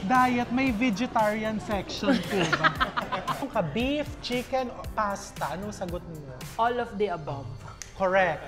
diet, may vegetarian section po ba? Beef, chicken, pasta, anong sagot niyo? All of the above. Correct.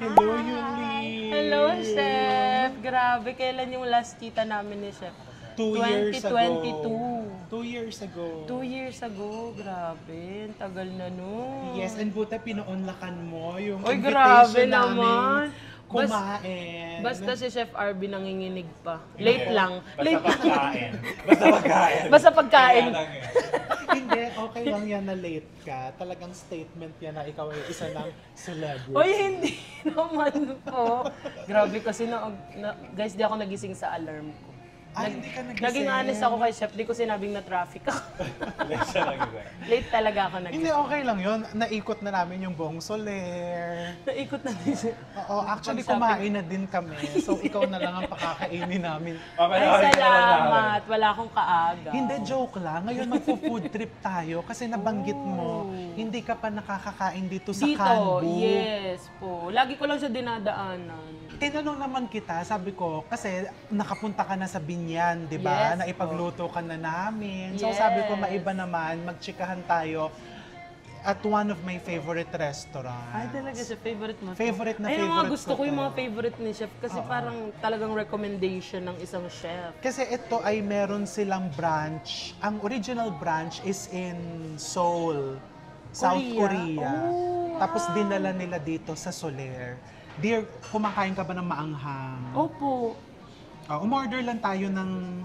Hello, Yuli! Hello, Chef! Grabe, kailan yung last kita namin ni Chef? 2 years ago. 2022. 2 years ago. 2 years ago, grabe. Ang tagal na nun. Yes, and buta pinaunlakan mo yung Oy, grabe invitation naman. namin kumain. Basta si Chef RB nanginginig pa. Late lang. Basta Late pagkain. Basta pagkain. Basta pagkain. Kaya lang eh. Hindi, okay lang yan na late ka. Talagang statement yan na ikaw ay isa ng celebrity. Oy, hindi naman po. Grabe kasi guys, di ako nagising sa alarm ko. Ay, hindi ka nagising. Naging honest ako kay Chef, di ko sinabing na traffic ako. Siya lang yun. Late talaga ako nagising. Hindi, okay lang yun. Naikot na namin yung buong Soler. Naikot na din siya. Oo, actually kumain na din kami. So ikaw na lang ang pakakainin namin. Ay, salamat. Wala akong kaaga. Hindi, joke lang. Ngayon magpo-food trip tayo kasi nabanggit mo, hindi ka pa nakakakain dito sa Canbu. Yes po. Lagi ko lang siya dinadaanan. Tinanong naman kita, sabi ko, kasi nakapunta ka na sa Binyan, di ba? Yes, Naipagluto ka na namin. So Yes. sabi ko, maiba naman, magtsikahan tayo at one of my favorite restaurants. Ay, talaga siya. Favorite mo? Favorite na Ayun, favorite gusto ko ko yung to. mga favorite ni Chef kasi parang talagang recommendation ng isang chef. Kasi ito ay meron silang branch. Ang original branch is in Seoul, South Korea. Oh, Tapos dinala nila dito sa Soler. Dear, kumakain ka ba ng maanghang? Opo. Umorder lang tayo ng...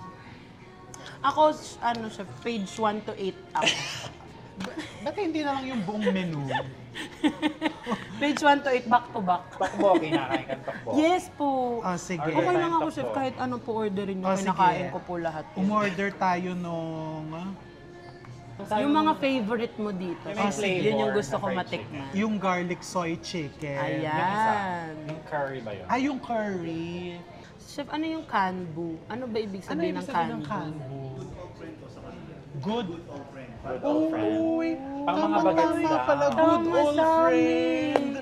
Ako, ano siya, page 1 to 8 ako. Ba't hindi na lang yung buong menu? Page 1 to 8, back to back. Takbo, kinakain ka takbo. Yes po. Sige. Okay lang ako, Takbo. Chef, kahit ano po orderin nyo, Sige. kinakain ko po lahat. Umorder tayo nung... Yung mga favorite mo dito, May flavor yun yung gusto na ko fried matikman. Yung garlic soy chicken. Ayan. Yung curry ba yun? Ay, yung curry. Chef, ano yung kanbu? Ano ba ibig Ano sabihin yung ng sabihin ng kanbu? kanbu? Good Good old friend. Uy, Pang mga bagets tama lang. pala, good Tama old sa friend.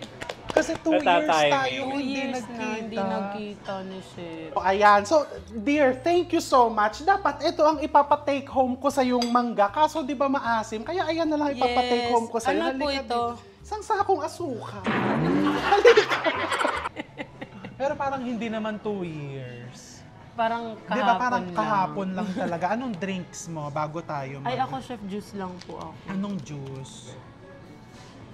Kasi 2 years Natatiming. tayo 2 hindi years nagkita. na hindi nagkita ni Chef. Ayan. So, dear, thank you so much. Dapat ito ang ipapatake home ko sa yung mangga. Kaso di ba maasim? Kaya ayan na lang ipapatake home ko sa iyo. Ano po ito? Isang sakong asukal. Halika. Pero parang hindi naman 2 years. Parang kahapon Di ba parang lang. kahapon lang talaga? Anong drinks mo bago tayo Ay, ako Chef, juice lang po ako. Anong juice?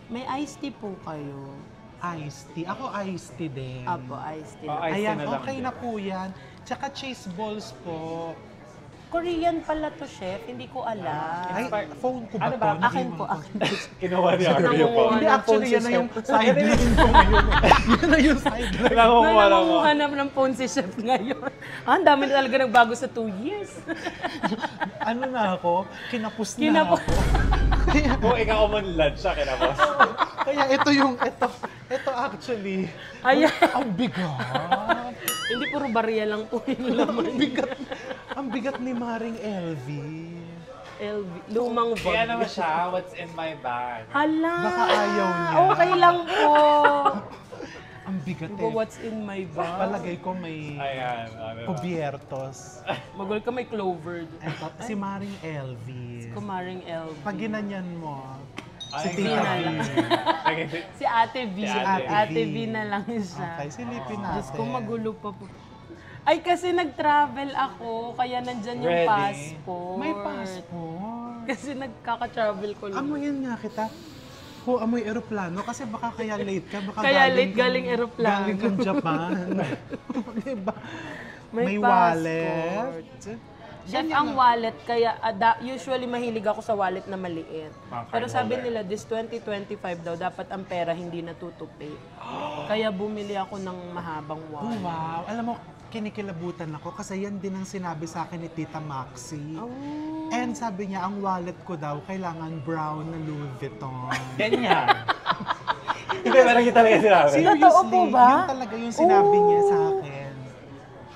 May iced tea po kayo. Iced tea. Ako iced tea din. Apo, iced tea. Oh, lang. iced tea Ayan, na lang okay din. na po yan. Tsaka cheese balls po. Korean pala to, Chef. Hindi ko alam. Ay, phone ko ba Ano to? ba? Akin Naiwan po, ko. akin po. Kinuha ni Arby yung Nangunguha phone. Hindi, ng actually, phone yan si na yung Chef. sideline ko ngayon. Yan na yung sideline. Nangunguha lang mo. Nangunguhanap ng phone si Chef ngayon. Ang dami na talaga nagbago sa 2 years. Ano na ako? Kinapos na Kinapos. ako. Kung ikaw umunlad siya, kinapos. Kaya ito actually. Ayan. Ang bigat. Hindi puro barya lang po yung laman. Ang bigat ni Maring LV. LV. Lumang bag. Kaya naman siya, what's in my bag? Hala. Baka ayaw niya. Okay lang po. Ang bigat Diba, eh. what's in my bag? Palagay ko may Ayan, ano ba? kubiertos. Magul ka may clover. Eto, si Maring LV. Kumaring LV. Pag ginanyan mo, si Ay, Tita na V. lang. Si Ate V. Si Ate Ate V. V na lang siya. Okay, silipin natin. Diyos ko, magulo pa po. Ay, kasi nag-travel ako, kaya nandyan yung Ready? passport. May passport. kasi nagkaka-travel ko lang. Amoyin nga kita. Amoy eroplano kasi baka kaya late ka. Baka Kaya late galing eroplano. Galing kang Japan. Diba? May passport. wallet. Chef, Ganyan ang wallet, kaya usually mahilig ako sa wallet na maliit. Pero sabi nila, this 2025 daw, dapat ang pera hindi natutupi. Kaya bumili ako ng mahabang Oh, wallet. wow. Alam mo, kinikilabutan ako kasi yan din ang sinabi sa akin ni Tita Maxi. Oh. And sabi niya, ang wallet ko daw, kailangan brown na Louis Vuitton. Ganyan. Hindi, parang kita talaga sinabi. Seriously, Totoo po ba? yun talaga yung sinabi niya sa akin.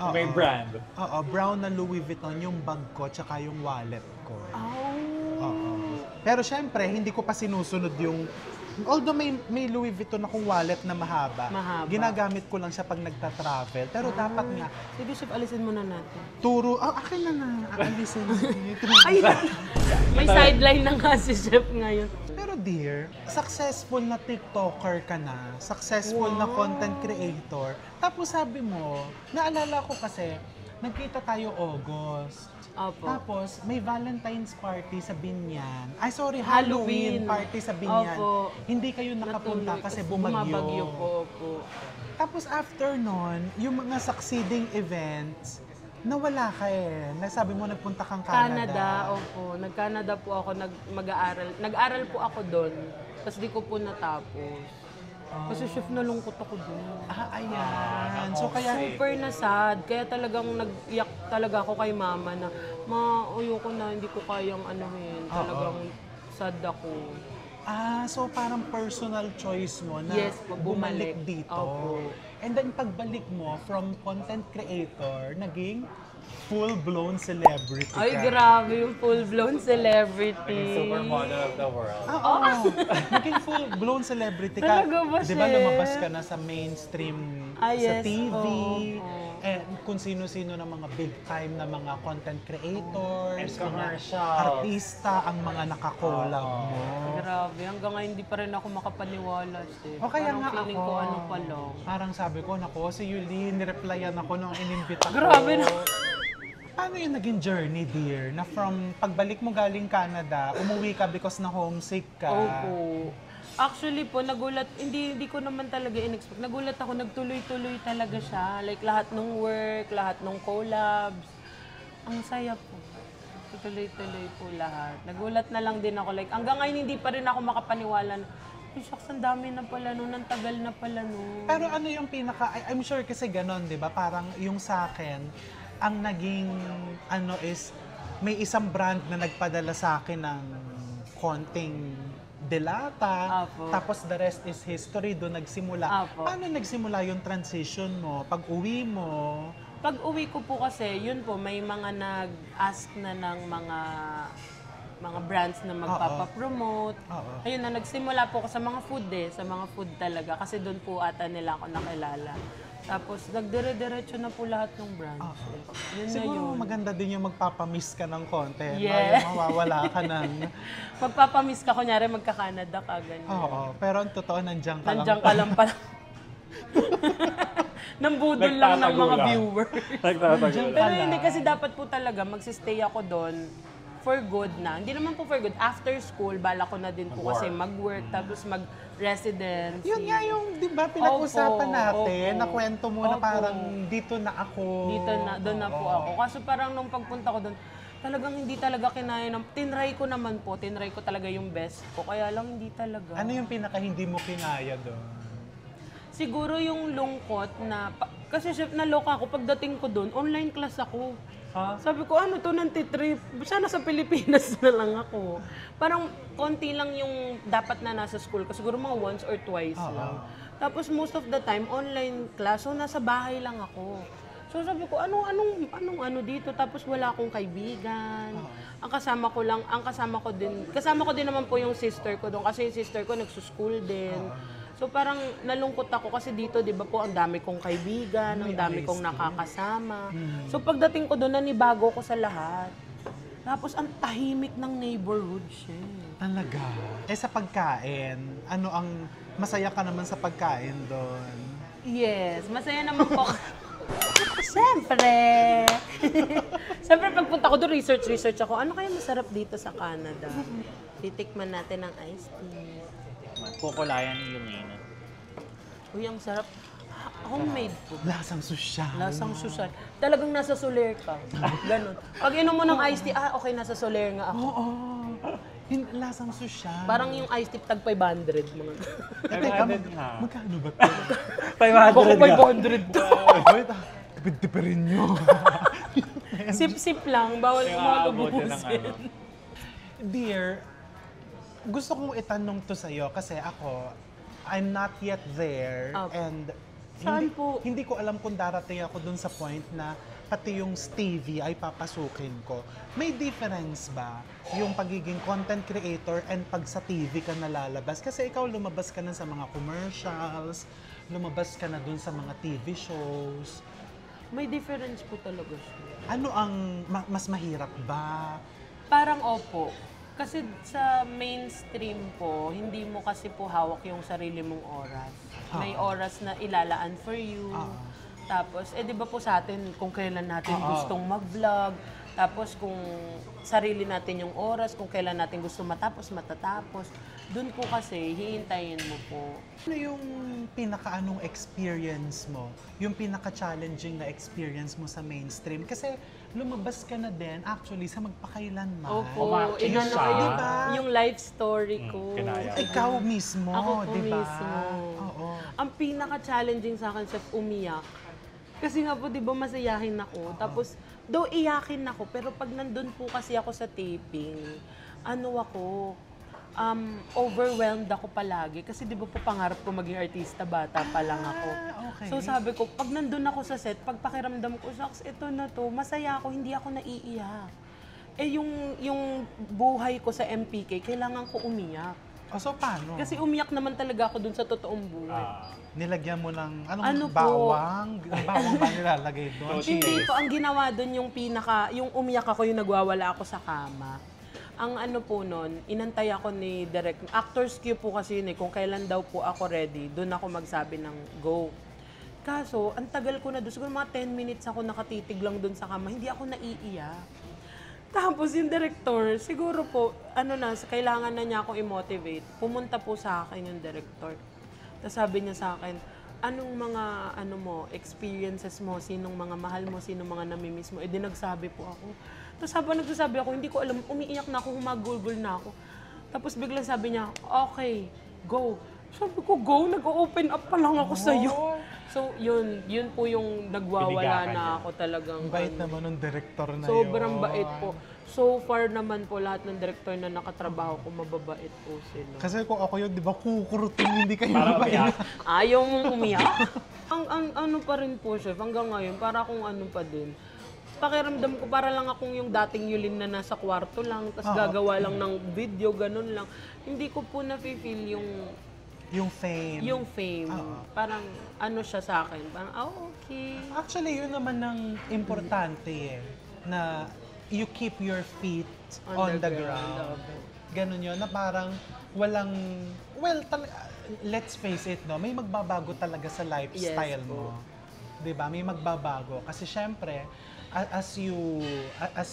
Oo. May brand. Oo, brown na Louis Vuitton yung bag ko tsaka yung wallet ko. Oh. Oo. Pero syempre, hindi ko pa sinusunod yung... Although may Louis Vuitton akong wallet na mahaba, ginagamit ko lang siya pag nagta-travel. Pero dapat nga, Sige, Chef, alisin mo na natin. akin na. Aalisin. Ay, may sideline na nga si Chef ngayon. Pero dear, successful na TikToker ka na, successful na content creator. Tapos sabi mo, naalala ko kasi, nagkita tayo August. Opo. Tapos, may Valentine's party sa Binyan. Ay, sorry, Halloween. Halloween party sa Binyan. Opo. Hindi kayo nakapunta Natuloy kasi kasi bumagyo. bumabagyo po. Tapos after nun, yung mga succeeding events, nawala ka eh. Nasabi mo nagpunta kang Canada. Opo. Nag-Canada po ako, mag-aaral. Nag-aral po ako doon. Tapos di ko po natapos. Kasi chef, nalungkot ako doon. Ayan. So kaya, Super na sad. Kaya talagang nag-iyak talaga ako kay mama na, ayoko na, hindi ko kayang anuhin. Talagang sad ako. so parang personal choice mo na Yes po, bumalik. dito. Opo. And then pagbalik mo from content creator, naging full-blown celebrity ka. Ay, grabe yung full-blown celebrity. Supermodel of the world. Oo. Naging full-blown celebrity ka. Talaga ba, Di ba Chef? lumabas ka na sa mainstream sa Yes. TV? Oo. And kung sino-sino na mga big time na mga content creators, And mga commercials. artista ang mga nakakolab mo. Grabe, hanggang ngayon hindi pa rin ako makapaniwala. O kaya Parang nga feeling ako, ko ano pa lang. parang sabi ko, nako, si Yulin, nireplyan ako nung inimbita ko. Grabe na. Paano yung naging journey, dear? Na from pagbalik mo galing Canada, umuwi ka because na homesick ka. Opo. Actually po, nagulat, hindi ko naman talaga in-expect. Nagulat ako, nagtuloy-tuloy talaga siya. Like lahat ng work, lahat ng collabs. Ang saya po. Tuloy-tuloy po lahat. Nagulat na lang din ako. Like, hanggang ngayon hindi pa rin ako makapaniwala na, ay, shucks, ang dami na pala nun, ang tagal na pala nun. Pero ano yung I'm sure kasi ganon, di ba? Parang yung sa akin, ang naging, is, may isang brand na nagpadala sa akin ng konting delata, Apo. tapos the rest is history, doon nagsimula. Apo. Paano nagsimula yung transition mo? Pag uwi mo, Pag uwi ko po kasi, yun po, may mga nag-ask na ng mga brands na magpapapromote. Oo. Ayun na, nagsimula po ako sa mga food sa mga food talaga. Kasi doon po ata nila ako nakilala. Tapos, nagdire-diretso na po lahat ng brands. Yun na siguro yun. maganda din yung magpapamiss ka ng konti. Yes. No? Yung mawawala ka ng... Magpapamiss ka, kunyari magka-Canada ka, ganyan. Oo, pero ang totoo, nandiyan ka Nandiyan lang. ka lang pala. Nambudol lang ng Nagtatago mga lang. viewers. Nagtatago Pero lang. hindi kasi dapat po talaga magsistay ako doon for good na. Hindi naman po for good. After school, bala ko na din po kasi mag-work, tapos mag-residency. Yun nga yung, di ba, pinag-usapan Opo, natin, opo. na kwento mo na Opo. parang dito na ako. Doon na po ako. Kaso parang nung pagpunta ko doon, talagang hindi talaga kinaya ng... Tinry ko naman po, tinry ko talaga yung best ko. Kaya lang hindi talaga. Ano yung pinaka hindi mo kinaya doon? Siguro yung lungkot na... Kasi chef, naloka ako. Pagdating ko doon, online class ako. Sabi ko, ano to, nantitrip? Sana sa Pilipinas na lang ako. Parang konti lang yung dapat na nasa school ko. Siguro mga once or twice lang. Tapos most of the time, online class. So, nasa bahay lang ako. So, sabi ko, anong dito? Tapos wala akong kaibigan. Ang kasama ko din naman po yung sister ko doon. Kasi yung sister ko nagsuschool din. So parang nalungkot ako kasi dito, di ba po, ang dami kong kaibigan, ang dami kong nakakasama. So pagdating ko doon, nanibago ko sa lahat. Tapos ang tahimik ng neighborhood siya. Talaga? Sa pagkain, ano ang masaya ka naman sa pagkain doon? Yes, masaya naman po. Siyempre! Siyempre, pagpunta ko doon, research ako. Ano kaya masarap dito sa Canada? Titikman natin ang iced tea. Kukulayan yung init. Uy, ang sarap. Homemade po. Lasang sosyal. Lasang susal. Talagang nasa Soler ka. Ganon. Pag inom mo ng iced tea, okay, nasa Soler nga ako. Oo. Lasang sosyal. Parang yung iced tea, tag 500. Mga Teka, 500 nga. magkano ba ito? 500 nga. 500 to. Wait, tipid-tipid nyo. Sip-sip lang. Bawal Yung mo aabutin ng ubusin. ano. Dear, gusto kong itanong to sa'yo kasi ako, I'm not yet there Okay. and Saan po? hindi ko alam kung darating ako dun sa point na pati yung Stevie ay papasukin ko. May difference ba yung pagiging content creator and pag sa TV ka nalalabas? Kasi ikaw lumabas ka na sa mga commercials, lumabas ka na dun sa mga TV shows. May difference po talaga siya. Ano ang mas mahirap ba? Parang opo. Kasi sa mainstream po, hindi mo kasi po hawak yung sarili mong oras. May oras na ilalaan for you. Tapos, di ba po sa atin, kung kailan natin gustong mag-vlog, tapos kung sarili natin yung oras, kung kailan natin gusto matapos, matatapos, dun po kasi, hihintayin mo po. Ano yung pinaka-anong experience mo? Yung pinaka-challenging na experience mo sa mainstream? Kasi lumabas ka na din actually sa magpakailanman. Opo, Umakit inano siya. ko yung, Diba? yung life story ko. kinaya. Ikaw mismo, Ako po di ba? mismo. Oo. Ang pinaka-challenging sa akin, Chef, umiyak. Kasi nga po, di ba, masayahin ako. Tapos, though iyakin ako, pero pag nandun po kasi ako sa taping, overwhelmed ako palagi. Kasi di ba po pangarap ko maging artista, bata pa lang ako. Okay. So sabi ko, pag nandun ako sa set, pag pakiramdam ko, shucks, ito na to, masaya ako, hindi ako naiiyak. Yung buhay ko sa MPK, kailangan ko umiyak. So paano? Kasi umiyak naman talaga ako dun sa totoong buhay. Nilagyan mo ng Ano po? bawang? Bawang ba nilalagay doon? Hindi po, ang ginawa doon yung umiyak ako, yung nagwawala ako sa kama. Ang ano po noon, inantay ako ni Direk. Actor's cue po kasi yun eh, kung kailan daw po ako ready, doon ako magsabi ng go. Kaso, ang tagal ko na doon, siguro mga 10 minutes ako nakatitig lang doon sa kama, hindi ako naiiyak. Tapos yung director, siguro po, kailangan na niya ako i-motivate. Pumunta po sa akin yung director. Tapos sabi niya sa akin, anong mga experiences mo, sinong mga mahal mo, sinong mga namimiss mo. Di nagsabi po ako. Tapos habang nagsasabi ako, hindi ko alam, umiiyak na ako, humagulgol na ako. Tapos biglang sabi niya, okay, go. Sabi ko, go, nag-open up pa lang ako sa'yo. So yun po yung nagwawala Pinigakan na niya. ako talagang. Bait naman ng director na Sobrang yun. bait po. So far naman po, lahat ng director na nakatrabaho ko, mababait po sila. Kasi kung ako yun, di ba, kukurutin, hindi kayo Para mabait. umiyak. Ayaw mong umiyak? ang ano pa rin po, chef, hanggang ngayon, para akong ano pa din. Pakiramdam ko, para lang akong yung dating Yulin na nasa kwarto lang, tapos gagawa lang ng video, ganun lang. Hindi ko po na-feel Yung fame. yung fame. Parang ano siya sa akin, parang, okay. Actually, yun naman ang importante na you keep your feet on the ground. Ganun yun, na parang walang, let's face it, no, may magbabago talaga sa lifestyle Yes, mo. 'Di ba? May magbabago kasi syempre as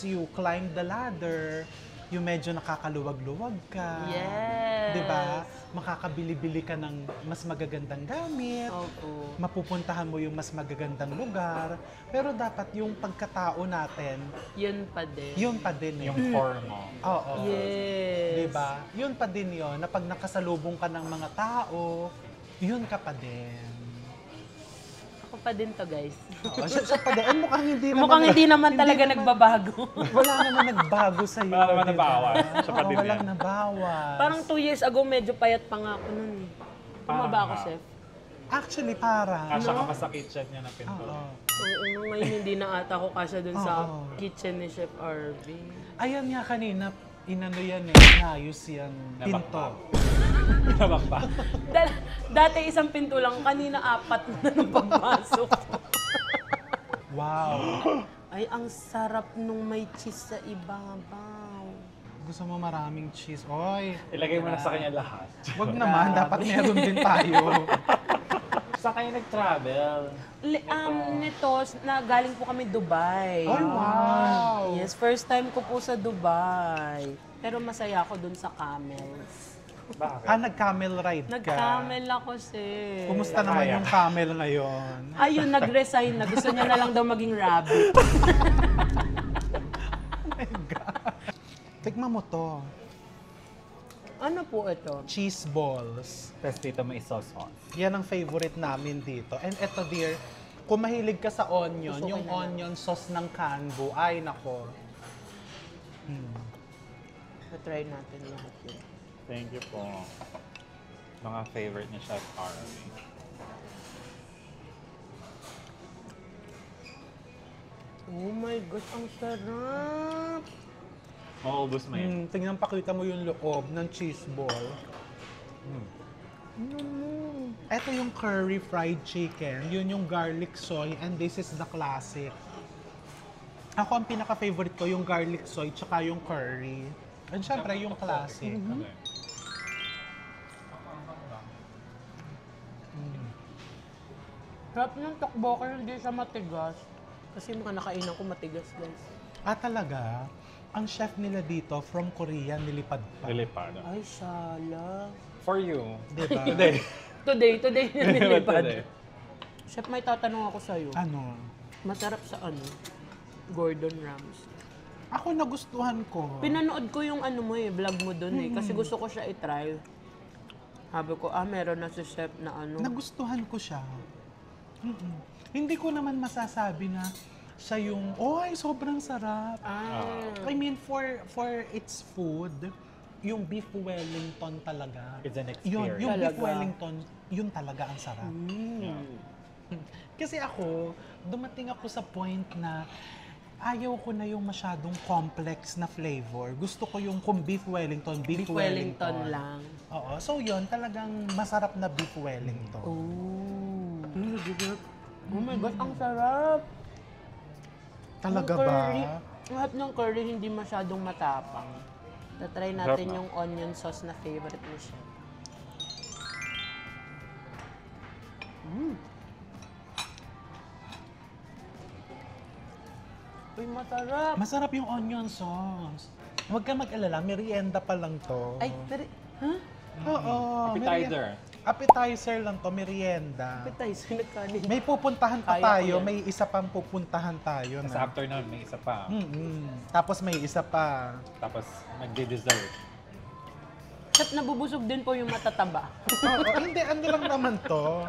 you climb the ladder, yung medyo nakakaluwag-luwag ka. Yes. 'Di ba? Makakabili-bili ka ng mas magagandang gamit. Opo. Mapupuntahan mo yung mas magagandang lugar. Pero dapat yung pagkatao natin, Yun pa din. yun pa din eh. Yung form mo. Oo. Yes. Diba? Yun pa din yun, na pag nakasalubong ka ng mga tao, yun ka pa din. Ako pa din to, guys. Oo, siya pa din. Mukhang hindi naman. Mukhang hindi naman talaga nagbabago. Wala naman nagbago sa'yo. Wala naman diba? nabawas. Siya pa din Walang yan. nabawas. Parang 2 years ago, medyo payat pa nga ako nun. Tumaba ako, Parang, chef. Actually, parang. Kasya ka pa sa kitchen niya na pinto. Oo. Oo, ngayon hindi na ata ako kasya dun sa Oo. kitchen ni Chef Arvin. Ayan nga kanina, inano yan inayos yan. Pinto. Nabak pa. Dati isang pinto lang, kanina 4 na nung pagpasok. Wow. Ay, ang sarap nung may cheese sa ibabaw. Gusto mo maraming cheese. Oy. Ilagay mo na sa kanya lahat. Wag naman, dapat meron din tayo. Saan kayo nag-travel? Nito, na galing po kami Dubai. Oh, wow! Yes, first time ko po sa Dubai. Pero masaya ako dun sa camels. Bakit? Nag-camel ride ka. Nag-camel ako, sis. Kumusta naman Kaya. yung camel ngayon? Ayun, nag-resign na. Gusto niya na lang daw maging rabbit. Tikman mo to. Ano po ito? Cheese balls. Tapos dito may sauce. Yan ang favorite namin dito. And eto dear, kung mahilig ka sa onion, Gusto ko yung na lang. onion sauce ng Canbu, ay nako. Na-try natin lahat yun. Thank you po. Mga favorite ni Chef Army. Oh my gosh, ang sarap! Maubos mo yun. Tingnan pakita mo yung loob ng cheese ball. Ito yung curry fried chicken. Yun yung garlic soy and this is the classic. Ako ang pinaka-favorite ko yung garlic soy tsaka yung curry. And syempre yung classic. Okay. Sarap ng tokboki, hindi siya matigas. Kasi mga nakainan ko matigas, guys. Talaga, ang chef nila dito from Korea nilipad pa. Lilipad. Ay, sala. For you. Diba? Today na nilipad. Today. Chef, may tatanong ako sa'yo. Ano? Masarap sa ano? Gordon Ramsay. Ako nagustuhan ko. Pinanood ko yung ano mo vlog mo doon kasi gusto ko siya i-try. Sabi ko, meron na si chef na ano. Nagustuhan ko siya. Hindi ko naman masasabi na siya yung, ay, sobrang sarap. I mean, for its food, yung beef Wellington talaga. It's an Yun, experience. yung beef Talaga. Wellington, yun talaga ang sarap. Kasi ako, dumating ako sa point na ayaw ko na yung masyadong complex na flavor. Gusto ko yung kung beef Wellington, beef Wellington lang. Oo. So yun, talagang masarap na beef Wellington. Oh my God, ang sarap! Talaga Yung ba? curry, lahat ng curry hindi masyadong matapang. Tatry natin Sarap na. yung onion sauce na favorite ni chef. Uy, masarap! Masarap yung onion sauce. Huwag ka mag-alala, merienda pa lang to. Ay, pero, ha? Oo. Appetizer. Appetizer lang to, merienda. Appetizer, nagkanin. May pupuntahan pa Kaya ko tayo, yan. may isa pang pupuntahan tayo Sa na. afternoon, may isa pa. Tapos may isa pa. Tapos magdi-dessert. Chef, nabubusog din po yung matataba. Oo, hindi, ano lang naman to.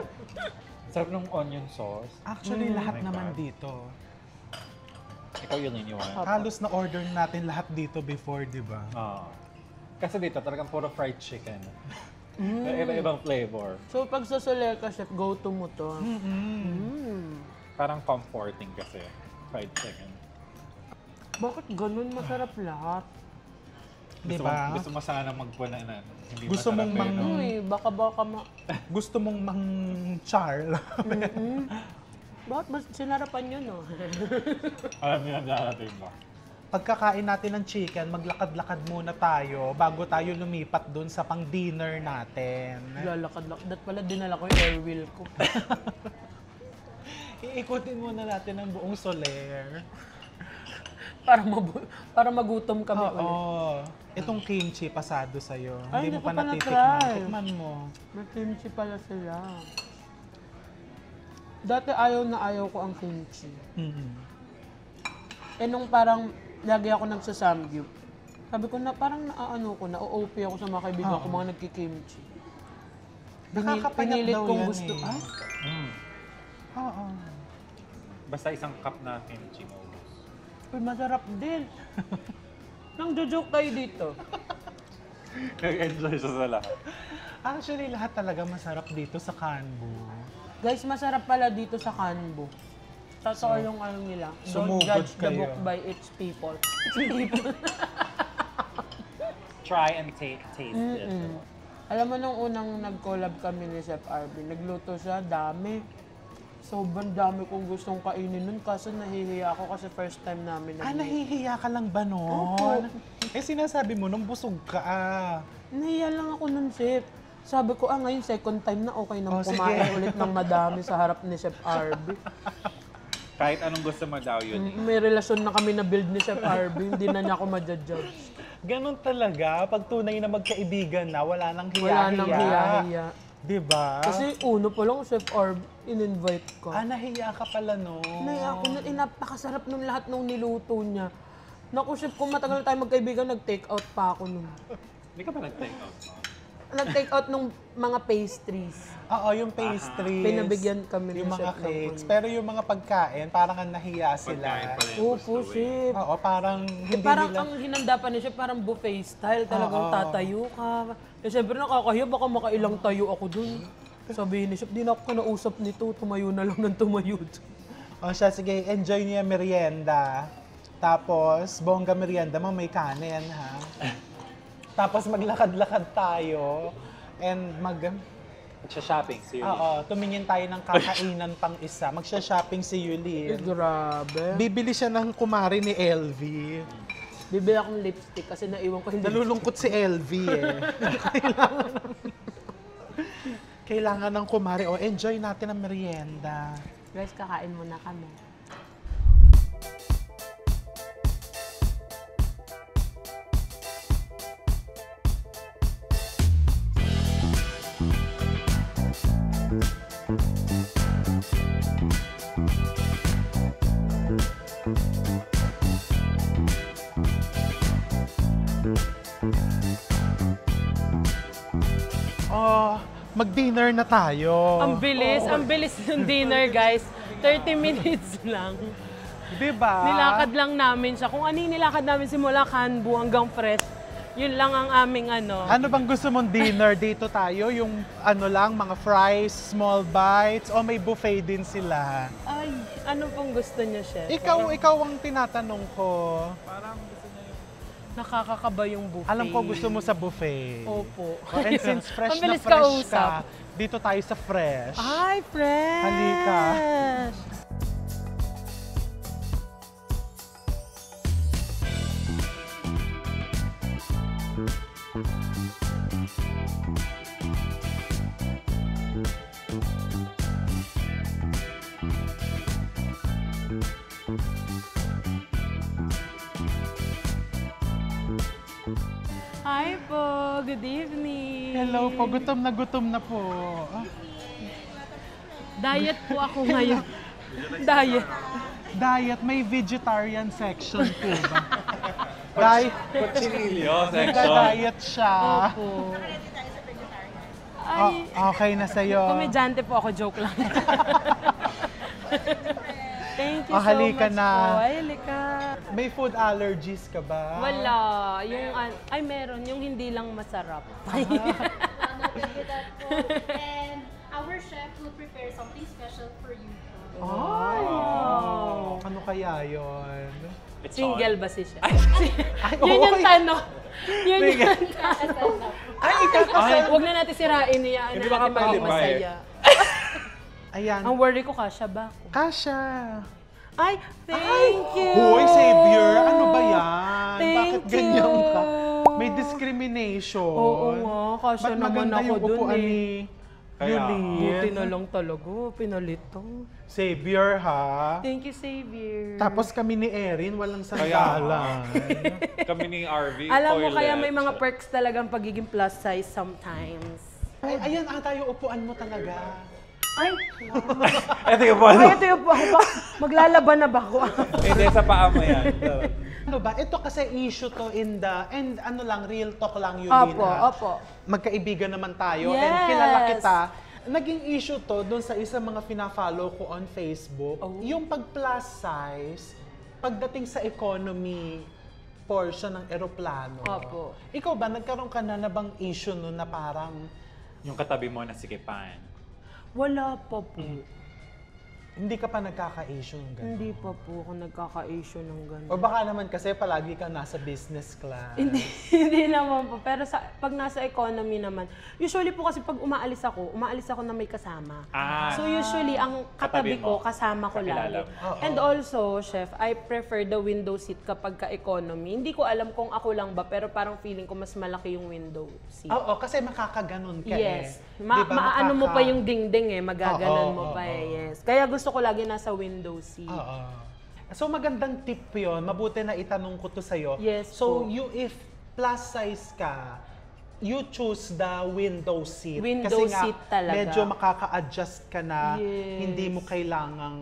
Sarap ng onion sauce. Actually, lahat my naman God. dito. Ikaw yun iniwan. Halos na order natin lahat dito before, di ba? Kasi dito talagang puro fried chicken. Iba-ibang flavor. So, pag sa Soleca, chef, go-to mo to. Parang comforting kasi. Fried chicken. Bakit ganun masarap lahat? Di Gusto ba? mo, gusto mo sana magpuna na. Hindi Gusto masarap mong no? Uy, baka Gusto mong mang-char. Bakit mas sinarapan yun, no? Alam niyo na darating ba? Pagkakain natin ng chicken, maglakad-lakad muna tayo bago tayo lumipat dun sa pang-dinner natin. Lalakad-lakad. Dat pala dinala ko yung air wheel ko. Iikutin muna natin ang buong Soler. para magutom kami ulit. Oo. Itong kimchi pasado sa'yo. Ay, Hindi mo hindi pa ko pa natitikman. na-try. Tikman mo. May kimchi pala sila. Dati ayaw na ayaw ko ang kimchi. Eh nung parang lagi ako nagsasamgyup, sabi ko na parang naaano ko, na-OP ako sa mga kaibigan ko, mga nagkikimchi. Nakakapayat Pinilit daw kong yan gusto. eh. Ay, Oo. Basta isang cup na kimchi mo. uy, masarap din. Nang joke tayo dito. Nag-enjoy siya sa lahat. Actually, lahat talaga masarap dito sa Canbu. Guys, masarap pala dito sa Canbu. Totoo yung ano nila. Don't sumugod judge the kayo. book by its people. Its people. Try and taste it. Alam mo, nung unang nag-collab kami ni Chef Arvin, nagluto siya, dami. Sobrang dami kong gustong kainin nun, kaso nahihiya ako kasi first time namin Nahihiya ka lang ba Opo. noon? Eh, sinasabi mo, nung busog ka. Nahiya lang ako nun, Chef. Sabi ko, ngayon second time na okay na Oh, kumain sige. ulit ng madami sa harap ni Chef Arby. Kahit anong gusto mo daw yun. May relasyon na kami na build ni Chef Arby, hindi na niya ako ma-judge. Ganon talaga. Pag tunay na magkaibigan na, wala nang hiya-hiya. Wala nang hiya-hiya. Diba? Kasi uno pa lang, Chef Arby, in-invite ko. Nahiya ka pala, no? Naya ako, napakasarap nung lahat nung niluto niya. Naku, Chef, kung matagal na tayo magkaibigan, nag-take out pa ako nun. Hindi ka ba nag-take out? Nag-take out nung mga pastries. Oo, yung pastries. Pinabigyan kami yung ni mga Chef ng cakes. ano. Pero yung mga pagkain, parang ang nahiya Pagkain sila. pa rin yung Opo, gusto Chef. Oo, parang hindi Parang nila... ang hinanda pa niya, parang buffet style. Talagang Oo. tatayo ka. Eh, syempre nakakahiya, baka makailang tayo ako dun. Sabihin ni Chef, di na ako kinausap nito. Tumayo na lang ng tumayo. O siya, sige, enjoy niya merienda. Tapos, bongga merienda mo, may kanin, ha? Tapos maglakad-lakad tayo. And Magsha-shopping, seriously. Oo, tumingin tayo ng kakainan pang isa. Magsha-shopping si Yulin. Grabe. Bibili siya ng kumari ni LV. Bibili akong lipstick kasi naiwan ko hindi. Nalulungkot si LV eh. Kailangan ng kumari. O, enjoy natin ang merienda. Guys, kakain muna kami. Oh, mag-dinner na tayo. Ang bilis ng dinner, guys. 30 minutes lang. Diba? Nilakad lang namin siya. Kung ano yung nilakad namin simula Canbu hanggang Fresh, yun lang ang aming ano. Ano bang gusto mong dinner? Dito tayo, yung ano lang, mga fries, small bites, o may buffet din sila? Ay, ano pong gusto niya, Chef? Ikaw ang tinatanong ko. Nakakakaba yung buffet. Alam ko gusto mo sa buffet. Opo. And since fresh na Mabilis fresh kausap. ka, dito tayo sa fresh. Ay, Fresh! Halika. Hi po, good evening. Hello po, gutom na po. Ah, Diet po ako ngayon. Diet. diet, may vegetarian section po ba? Cochinillo section. Nagda-diet siya. Opo. Ay, Okay na sa'yo. komedyante po ako, joke lang. Thank you so halika much na. po. Ay, halika. May food allergies ka ba? Wala. Yung, ay, meron. Yung hindi lang masarap. With that po. And our chef will prepare something special for you po. Ay! Ano kaya yon? Single ba si Chef? Ay, Yun yung oy! tanong. Yun Sige. yung tanong. Ay, ikakasal! Huwag na natin sirain niya. Hindi ba kapali maging pa eh? masaya. Ayan. Ang worry ko, kasya ba ako? Kasha. Ay, thank you! Hoy, Savior! Ano ba yan? Thank Bakit ganyan you. ka? May discrimination. Oo nga, kasya Ba't naman maganda ako yung dun upuan eh. ni Kaya, Buti Yulin? na lang talaga. Pinalit to. Savior, ha? Thank you, Xavier. Tapos kami ni Erin, walang Kaya, sandalan. kami ni RV, Alam mo, toilet. kaya may mga perks talagang pagiging plus size sometimes. Ay, ayan ata yung upuan mo talaga. Ay, Ito yung ay, ito yung ako. Maglalaban na ba ako? Hindi, sa paa mo yan. Ano ba? Ito kasi issue to and ano lang, real talk lang yun, Opo, ha? opo. Magkaibigan naman tayo and Yes. kilala kita. Naging issue to doon sa isa mga fina-follow ko on Facebook. Oh. Yung pag plus size, pagdating sa economy portion ng eroplano. Opo. Ikaw ba, nagkaroon ka na bang issue nun na parang Yung katabi mo na sikipan. Wala pa po. Hindi ka pa nagkaka-issue ng gano'n? Hindi pa po ako nagkaka-issue ng gano'n. O baka naman kasi palagi ka nasa business class. Hindi naman po. Pero pag nasa economy naman, usually po kasi pag umaalis ako na may kasama. So usually, ang katabi Katabi mo. ko, kasama ko Kakilala lagi. mo. And also, chef, I prefer the window seat kapag ka-economy. Hindi ko alam kung ako lang ba, pero parang feeling ko mas malaki yung window seat. Oo, kasi makakaganon ka Yes. eh. Di ba? Maano mo pa yung dingding eh, magaganon Oo, mo oo, pa eh. oo. Yes. Kaya gusto ko lagi nasa window seat. Oo. So magandang tip yun. Mabuti na itanong ko to sa'yo. Yes So po. if plus size ka, you choose the window seat. Window Kasi nga, seat talaga. medyo makaka-adjust ka na. Yes. Hindi mo kailangang,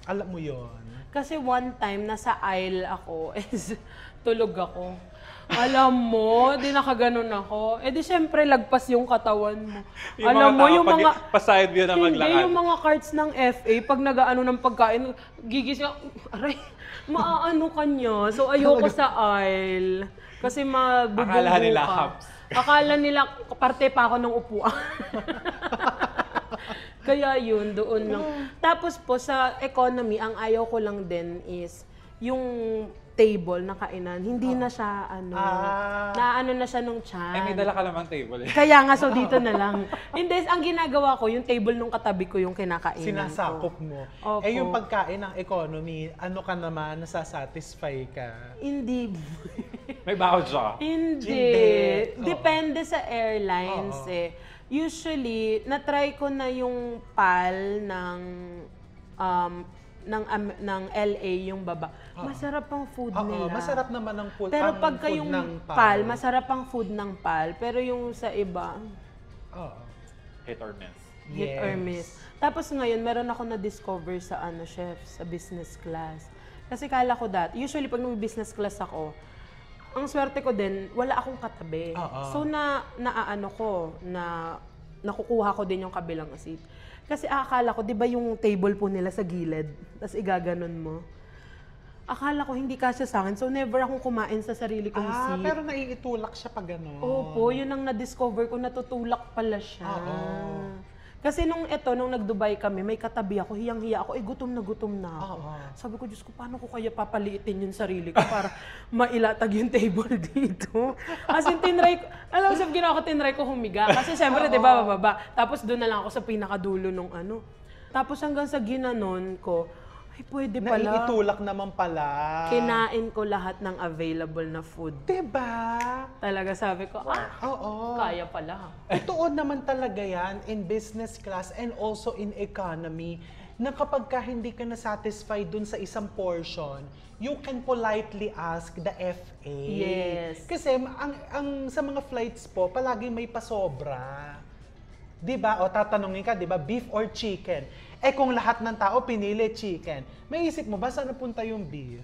alam mo yon. Kasi one time, nasa aisle ako, is tulog ako. Alam mo, di nakaganon ako. Eh di syempre, lagpas yung katawan mo. Alam mo, yung mga... Pa-side view na Hindi, maglakad. yung mga cards ng FA, pag nag-ano ng pagkain, gigising ako, aray, maaano ka niya. So ayoko sa aisle. Kasi mabubunggo Akala nila ka. cups. Akala nila, parte pa ako ng upuan. Kaya yun, doon lang. Tapos po, sa economy, ang ayaw ko lang din is, yung table na kainan, hindi na siya, naano na siya nung tiyan. Eh, may dala ka namang table eh. Kaya nga, so dito na lang. Hindi, ang ginagawa ko, yung table nung katabi ko, yung kinakainan Sinasakop ko. mo. Opo. Eh yung pagkain ng economy, ano ka naman, nasasatisfy ka? Hindi. May bakod siya. Hindi. Hindi. Oo. Depende sa airlines Oo. eh. Usually, na-try ko na yung PAL ng LA, yung baba. Masarap ang food Oo, nila. masarap naman ang food. Pero ang pagka food yung ng PAL, masarap ang food ng PAL. Pero yung sa iba, Oo. Hit or miss. hit or miss. Tapos ngayon, meron ako na-discover sa chef, sa business class. Kasi kala ko usually pag nag-business class ako, ang swerte ko din, wala akong katabi. Oo. So nakukuha ko din yung kabilang seat. Kasi akala ko, di ba yung table po nila sa gilid, tapos igaganon mo. Akala ko hindi kasya sa akin, so never akong kumain sa sarili kong seat. Pero naiitulak siya pag gano'n. Opo, yun ang na-discover ko, natutulak pala siya. Oo. Kasi nung nag-Dubai kami, may katabi ako, hiyang-hiya ako, gutom na ako. Oo. Sabi ko, Diyos ko, paano ko kaya papaliitin yung sarili ko para mailatag yung table dito? As in, alam mo, sabi ginawa ko, tinry ko humiga. Kasi syempre, di ba, bababa. Tapos doon na lang ako sa pinakadulo nung Tapos hanggang sa ginanon ko, ay, pwede pala. Naiitulak naman pala. Kinain ko lahat ng available na food. Diba? Talaga sabi ko, Oo. kaya pala. Totoo naman talaga yan in business class and also in economy na kapag ka hindi ka na-satisfied dun sa isang portion, you can politely ask the FA. Yes. Kasi ang sa mga flights po, palagi may pasobra. Diba? O tatanungin ka, diba? Beef or chicken? Eh kung lahat ng tao pinili chicken, may isip mo ba saan napunta yung beef?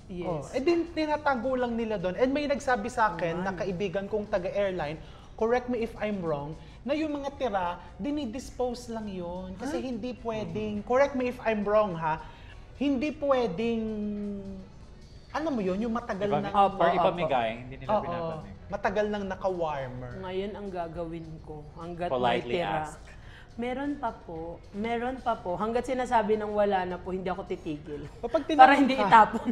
Yes. Oh, eh din tinatago lang nila doon. And may nagsabi sa akin na kaibigan kong taga-airline, correct me if I'm wrong, na yung mga tira, dinidispose lang yun. Kasi hindi pwedeng, correct me if I'm wrong ha, hindi pwedeng, alam mo yun, yung matagal na... Or ipamigay, hindi nila binabalik. Matagal nang naka-warmer. Ngayon ang gagawin ko, hanggat may Politely tira. ask. Meron pa po. Hanggat sinasabi ng wala na po, hindi ako titigil. Kapag tinanong Para hindi ka- itapon.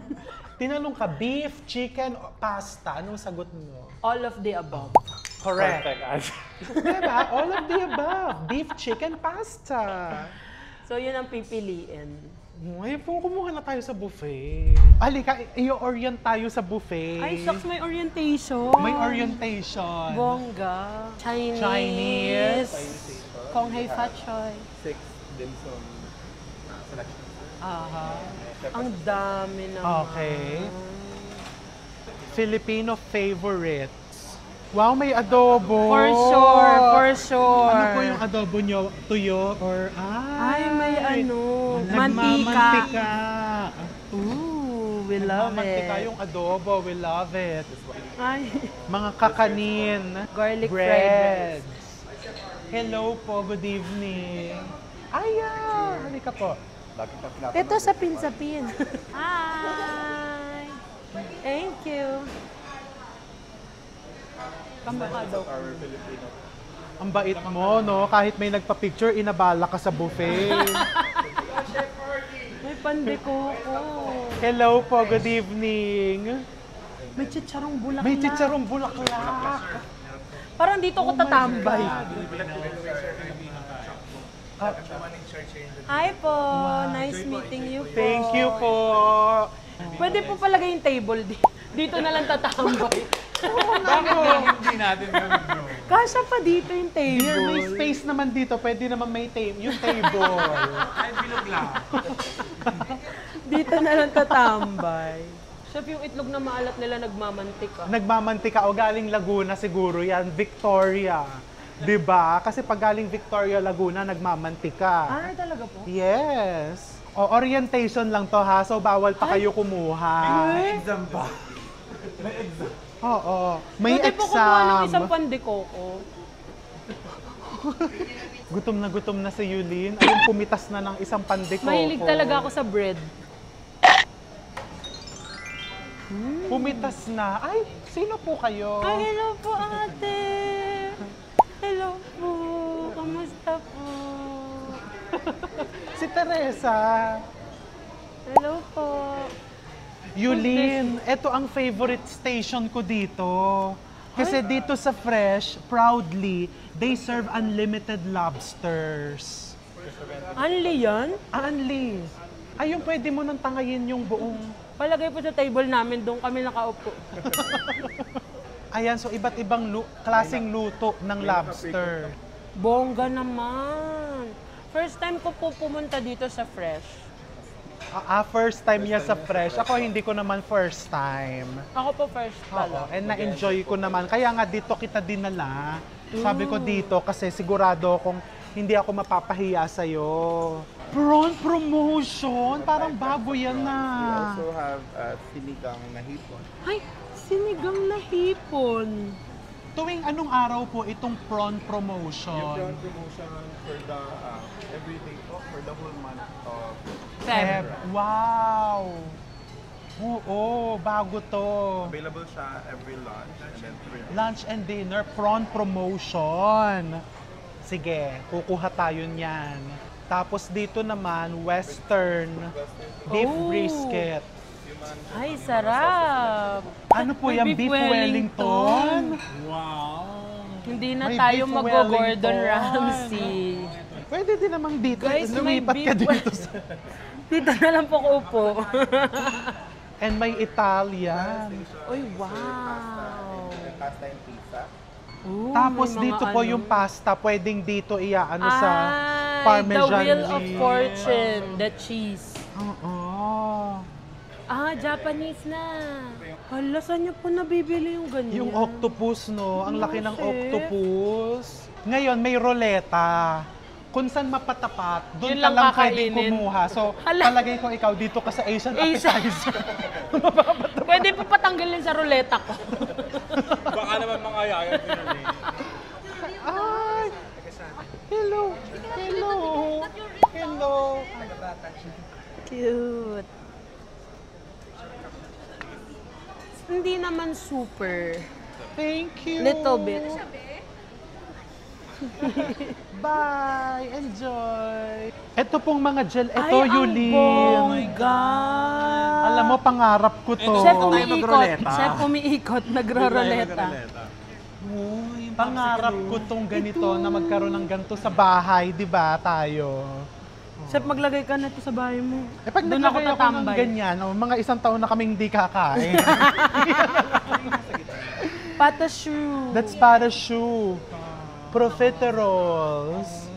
Tinanong ka, beef, chicken, o pasta, anong sagot mo? All of the above. Correct. Perfect answer. Diba? All of the above. Beef, chicken, pasta. So yun ang pipiliin. Ay, kumuha na tayo sa buffet. Halika, i-orient tayo sa buffet. Ay, shucks, may orientation. May orientation. Bongga. Chinese. Chinese. Kong Hei Fat Choy. 6 dim sum selection. Aha. Ang dami naman. Okay. Filipino favorites. Wow, may adobo. For sure. Ano po yung adobo nyo? Tuyo or Ay, may Nagmamantika. Ooh, we love Nagmamantika it. yung adobo. We love it. Ay, Mga kakanin. Garlic fried bread. Hello po, good evening. Aya, halika po. Lagi pa pinapanood. ito sapin-sapin. Hi! Thank you. Kamukha daw. Our Filipino. Ang bait mo, no? Kahit may nagpa-picture, inabala ka sa buffet. May pandekoko. Hello po, good evening. May chicharong bulaklak. May chicharong bulaklak. Parang dito ako tatambay. Hi po. Nice meeting you po. Thank you po. Pwede po palagay yung table dito na lang tatambay. Hindi natin gawin, bro. Kasya pa dito yung Dear, table. may space naman dito. Pwede naman may yung table. Ay, bilog lang. Dito na lang tatambay. Chef, yung itlog na maalat nila nagmamantika. Nagmamantika o galing Laguna siguro yan. Victoria. 'Di ba? Kasi pag galing Victoria, Laguna, nagmamantika. Ay, talaga po? Yes. O, orientation lang to ha. So, bawal pa kayo kumuha. Exam ba? Oo. May Pwede po kumuha ng isang exam. pandekoko. Gutom na si Yulin. Ayun, pumitas na ng isang pandekoko. Mahilig talaga ako sa bread. Pumitas na. Ay, sino po kayo? Ay, hello po ate! Hello po! Kamusta po? Si Teresa. Hello po! Yulin, ito ang favorite station ko dito. Kasi dito sa Fresh, proudly, they serve unlimited lobsters. Anli yan? Unli. Ayun, pwede mo nang tangayin yung buong... Palagay po sa table namin, doon kami nakaupo. Ayan, so iba't ibang klaseng luto ng lobster. Bongga naman! First time ko po pumunta dito sa Fresh. First time niya sa Fresh. Ako hindi ko naman first time. Ako po first Oo, pala. and na-enjoy ko naman. Kaya nga dito kita dinala. Sabi ko dito kasi sigurado kung hindi ako mapapahiya sa'yo. Prawn promotion! Parang bago yan na. We also have sinigang na hipon. Ay, sinigang na hipon. Tuwing anong araw po itong prawn Yung promotion? prawn promotion for the everyday po, for the whole month of Feb. Wow! Oo, bago to. available siya every lunch and then Lunch and dinner, prawn promotion. Sige, kukuha tayo niyan. Tapos dito naman, western beef Oh. brisket. Ay, sarap. Ano po May yung beef beef Wellington? Wow. Hindi na May tayo beef mag-Gordon Wellington. Ramsay. Pwede din namang dito. Guys, may Lumipat ka beef dito. Dito na lang po ko upo. And may Italian. Uy, wow. pasta and pizza. Ooh, Tapos may mga dito po ano. yung pasta, pwedeng dito iaano sa Ay, Parmesan the wheel of cheese. fortune, the cheese. Oo. Japanese na. Hala, saan niyo po nabibili yung ganyan? Yung octopus, no? Ang laki ng Chef. octopus. Ngayon, may roleta. Kung saan mapatapat, doon Yun ka lang lang pwedeng kakainin. kumuha. So, Hala. palagay ko ikaw dito ka sa Asian Asian. appetizer. Pwede po patanggalin sa ruleta ko. Baka naman mga yaya pinuli. Ay! Hello! Hello! Hello! Cute. Hindi naman super. Thank you! Little bit. Bye! Enjoy! Ito pong mga gel. Ito, Ay, Yulin. ang bongga! Alam mo, pangarap ko to. Chef umiikot. Chef umiikot. Nagro-roleta. Pangarap ko tong ganito na magkaroon ng ganito sa bahay, di ba, tayo? Chef, maglagay ka na ito sa bahay mo. Eh pag Doon ako naglagay ako ng tatambay. ganyan, mga isang taon na kaming hindi kakain. Pata shoe. That's para shoe. Profiteroles.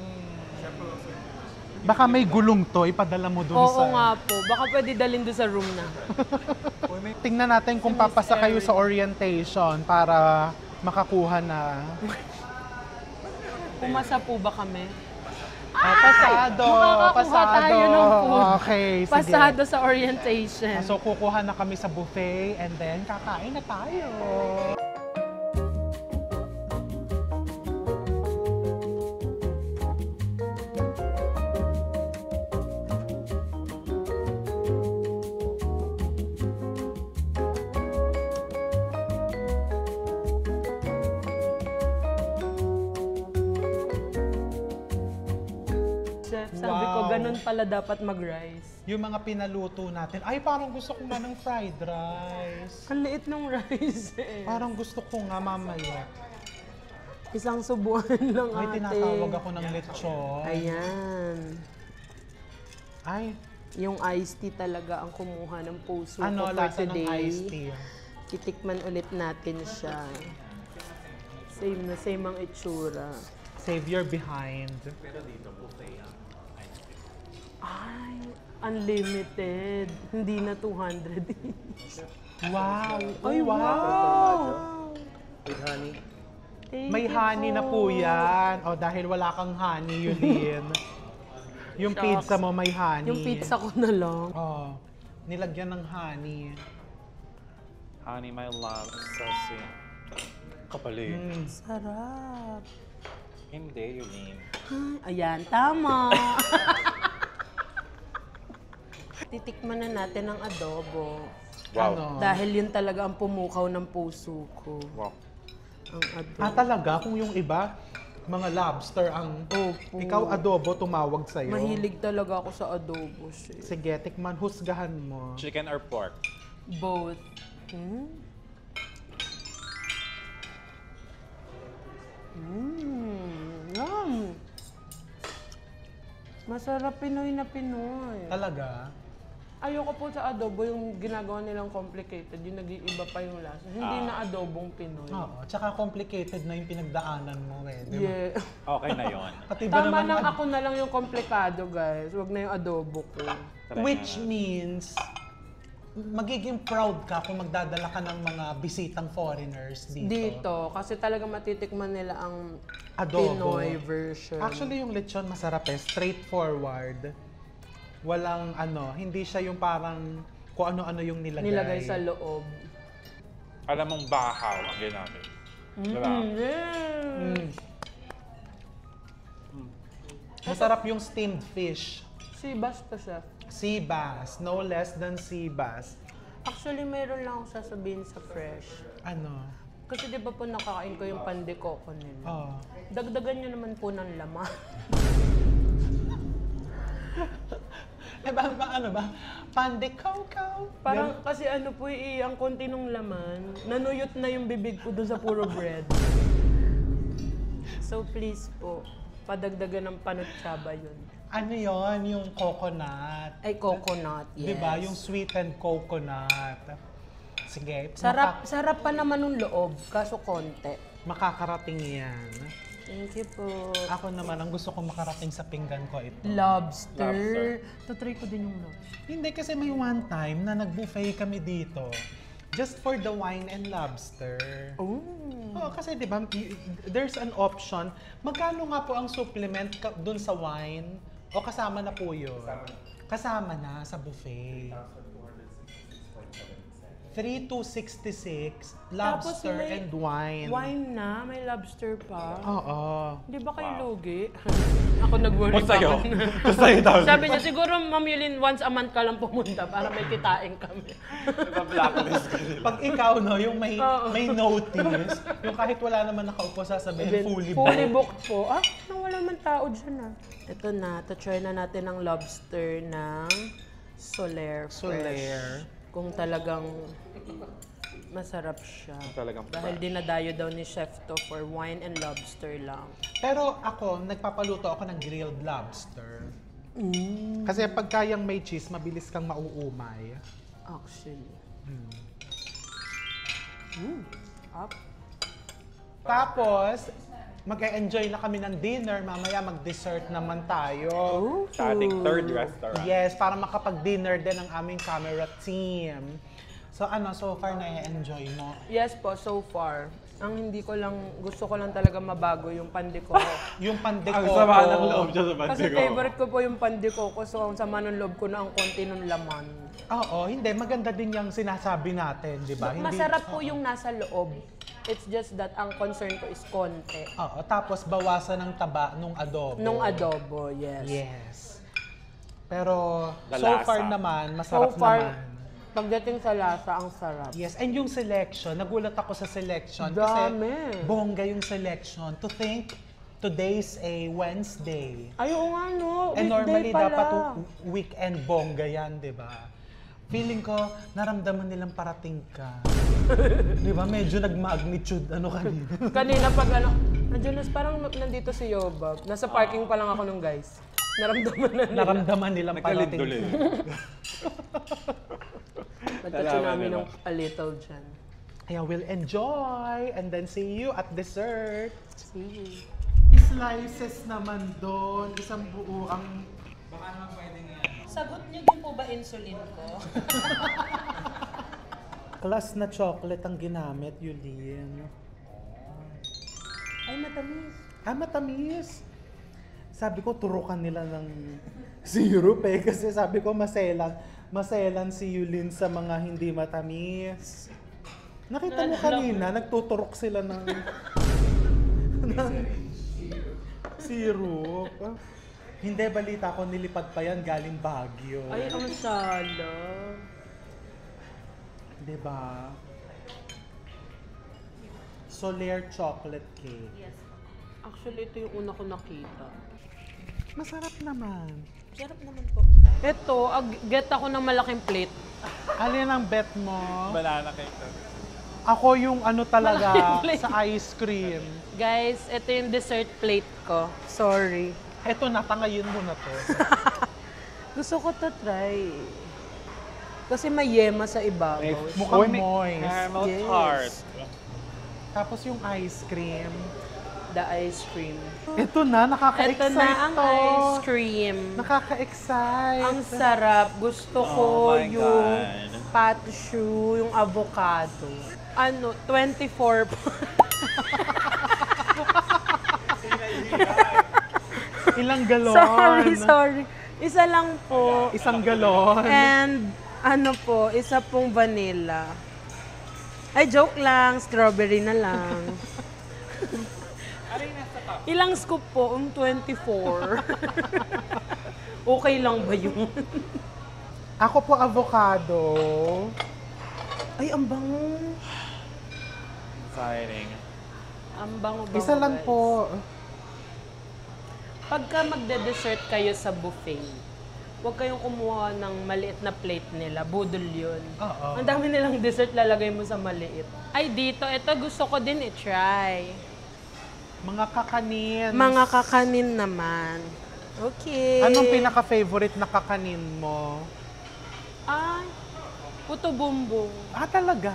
Baka may gulong to, ipadala mo dun Oo sa... nga po. Baka pwede dalhin doon sa room na. Tingnan natin kung papasa kayo sa orientation para makakuha na. Pumasa po ba kami? Pasado! Makakakuha Pasado! tayo ng food. Okay, sige. Pasado sa orientation. So, kukuha na kami sa buffet and then kakain na tayo. Ganun pala dapat mag-rice. Yung mga pinaluto natin. Ay, parang gusto ko nga ng fried rice. Ang liit ng rice eh. Parang gusto ko nga mamaya. Isang subuan lang Ay, ate. tinatawag ako ng lechon. Ayan. Ay, Yung iced tea talaga ang kumuha ng puso ano, ko for lasa ng today. iced tea. Titikman ulit natin siya. Same na same ang itsura. Save your behind. Ay, unlimited. Hindi na 200 each. Wow! Ay, Oh, wow! With honey. Thank May you honey na po yan. O, dahil wala kang honey, Yulin. Yung Shucks. pizza mo may honey. Yung pizza ko na lang. Oh, nilagyan ng honey. Honey, my love, saucy. Kapali. Sarap. Hindi, Yulin. Ayan, tama. Titikman na natin ang adobo. Wow. Ano? Dahil yun talaga ang pumukaw ng puso ko. Wow. Ang adobo. Talaga? Kung yung iba, mga lobster ang... Opo. Ikaw adobo, tumawag sa'yo. Mahilig talaga ako sa adobo siya. Sige, tikman, husgahan mo. Chicken or pork? Both. Hmm? Yum. Masarap Pinoy na Pinoy. Talaga? Ayoko po sa adobo yung ginagawa nilang complicated, yung nag-iiba pa yung lasa. Hindi na adobong Pinoy. Oo. Tsaka complicated na yung pinagdaanan mo eh. Di ba? Yeah. Okay na yon. Pati ba Tama naman nang ako na lang yung komplikado, guys. Huwag na yung adobo ko. Which means, magiging proud ka kung magdadala ka ng mga bisitang foreigners dito. Dito, kasi talaga matitikman nila ang Adobo. Pinoy version. Actually, yung lechon masarap eh. Straightforward. Walang ano, hindi siya yung parang kung ano-ano yung nilagay. nilagay sa loob. Alam mong bahaw ang ginamit. Diba? Mm. Masarap yung steamed fish. Si basta siya. Sea bass, no less than sea bass. Actually, mayroon lang akong sasabihin sa fresh. Ano? Kasi di ba po nakakain ko yung pandekoko nila. Oh. Dagdagan nyo naman po ng laman. Eh ano ba? Pande coco. Parang kasi ano po ang konti ng laman, nanuyot na yung bibig ko doon sa puro bread. So please po, padagdagan ng panutsyaba yun. Ano yon? Yung coconut. Ay, coconut, yes. Diba? Yung sweetened coconut. Sige. Sarap pa naman ng loob, kaso konti. Makakarating yan. Thank you po. Ako naman, ang gusto ko makarating sa pinggan ko ito. Lobster. Tatry ko din yung lobster. Hindi kasi may one time na nag-buffet kami dito. Just for the wine and lobster. Oh. Oo, kasi di ba, there's an option. Magkano nga po ang supplement dun sa wine? O kasama na po yun? Kasama na sa buffet. 3,266, Tapos lobster may and wine. Wine na, may lobster pa. Oo. Di ba kayo lugi? Ako nag-worry Kung sa'yo. pa. Kung sa'yo daw. Sabi niya, siguro Ma'am Yulin, once a month ka lang pumunta para may kitain kami. Blacklist ka nila. Pag ikaw, no, yung may, Oo. may notice, yung kahit wala naman nakaupo, sasabihin fully Fully booked. booked po. Nang wala man tao dyan Ito na, try na natin ang lobster ng Soler Fresh. Soler. Kung talagang masarap siya. Talagang Dahil dinadayo daw ni Chef to for wine and lobster lang. Pero ako, nagpapaluto ako ng grilled lobster. Kasi pagka yung may cheese, mabilis kang mauumay. Actually. Up. Tapos, mag-enjoy na kami ng dinner. Mamaya mag-dessert naman tayo. Sa ating third restaurant. Yes, para makapag-dinner din ang aming camera team. So so far na-enjoy mo? Yes po, so far. Ang hindi ko lang, gusto ko lang talaga mabago yung pandeko. Yung pandeko. Ang sama ng loob dyan sa Kasi bandi ko. favorite ko po yung pandeko ko, so ang sama ng loob ko na ang konti ng laman. Oo, hindi. Maganda din yung sinasabi natin, di ba? Hindi- Masarap po yung nasa loob. It's just that ang concern ko is konti. Oo, tapos bawasan ng taba nung adobo. Nung adobo, yes. Yes. Pero The so lasa. far naman, So masarap far, naman. pagdating sa lasa, ang sarap. Yes, and yung selection, nagulat ako sa selection Dami. kasi bongga yung selection. To today's a Wednesday. Ay, oo nga, no. And normally Weekday pala. dapat weekend bongga yan, di ba? Feeling ko, naramdaman nilang parating ka. Di ba? Medyo nag-magnitude ano kanina. Kanina pag ano, nandiyan na, parang nandito si Yobab. Nasa parking pa lang ako nung guys. Naramdaman na nila. Naramdaman nilang parating Nagkalid-gulid. ka. Nagtatso namin ng a little dyan. Kaya we'll enjoy and then see you at dessert. See. Slices naman doon, isang buo ang... Baka naman pwedeng yan. Sagot niyo din po ba insulin ko? Class na chocolate ang ginamit, Yulin. Ay, matamis. Ah, matamis. Sabi ko, turukan nila ng syrup eh. Kasi sabi ko, maselan si Yulin sa mga hindi matamis. Nakita mo kanina, nagtuturok sila ng syrup. Hindi, balita ko, nilipad pa yan galing Baguio. Ay, ang sala. Diba? Soler chocolate cake. Yes. Actually, ito yung una ko nakita. Masarap naman. Sarap naman po. Ito, get ako ng malaking plate. Alin ang bet mo? Banana cake. Ako yung ano talaga Malaking plate. sa ice cream. Guys, ito yung dessert plate ko. Sorry. Eto na, tangayin mo na to. Gusto ko to try. Kasi may yema sa ibabaw. Mukhang moist. Caramel Yes. tart. Tapos yung ice cream. The ice cream. Ito na, Ito nakaka-excite na ang to. ice cream. Nakaka-excite. Ang sarap. Gusto ko Oh my yung God. patishu, yung avocado. Ano, 24 po. Ilang galon? sorry. Isa lang po. Isang galon. And ano po, isa pong vanilla. Ay, joke lang. Strawberry na lang. Ilang scoop po? 24. Okay lang ba yun? Ako po avocado. Ay, ang bango. Exciting. Ang bango-bango, Isa lang guys. po. Pagka magde-dessert kayo sa buffet, huwag kayong kumuha ng maliit na plate nila. Budol yun. Oo. Ang dami nilang dessert, lalagay mo sa maliit. Ay, dito. Ito gusto ko din i-try. Mga kakanin. Mga kakanin naman. Okay. Anong pinaka-favorite na kakanin mo? Ay, puto bumbong. Ah, talaga?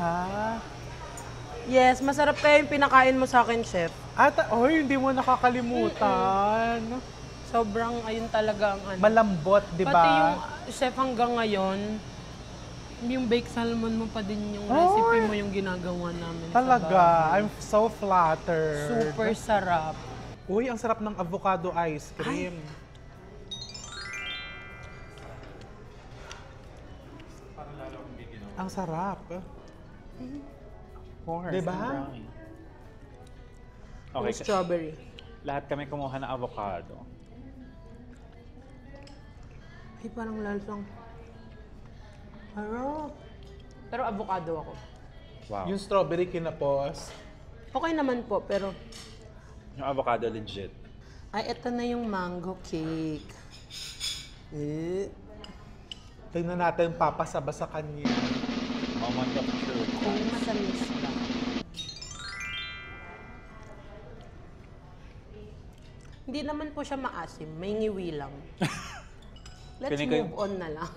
Yes, masarap kaya yung pinakain mo sa akin, chef. Oy, hindi mo nakakalimutan. Sobrang, ayun talaga ang ano. Malambot, di ba? Pati yung chef hanggang ngayon, yung baked salmon mo pa din yung recipe mo yung ginagawa namin Talaga, sa bahay. I'm so flattered. Super sarap. Uy, ang sarap ng avocado ice cream. Ang sarap. Course, Diba? and brownie. Yung Okay, strawberry. lahat kami kumuha ng avocado. Ay, parang lalsang. Harap. Pero avocado ako. Wow. Yung strawberry kinapos. Okay naman po, pero... Yung avocado legit. Ay, eto na yung mango cake. Tingnan natin papasaba sa kanya. Moment of truth. Kung matamis lang. Hindi naman po siya maasim. May ngiwi lang. Let's Feeling ko move on na lang.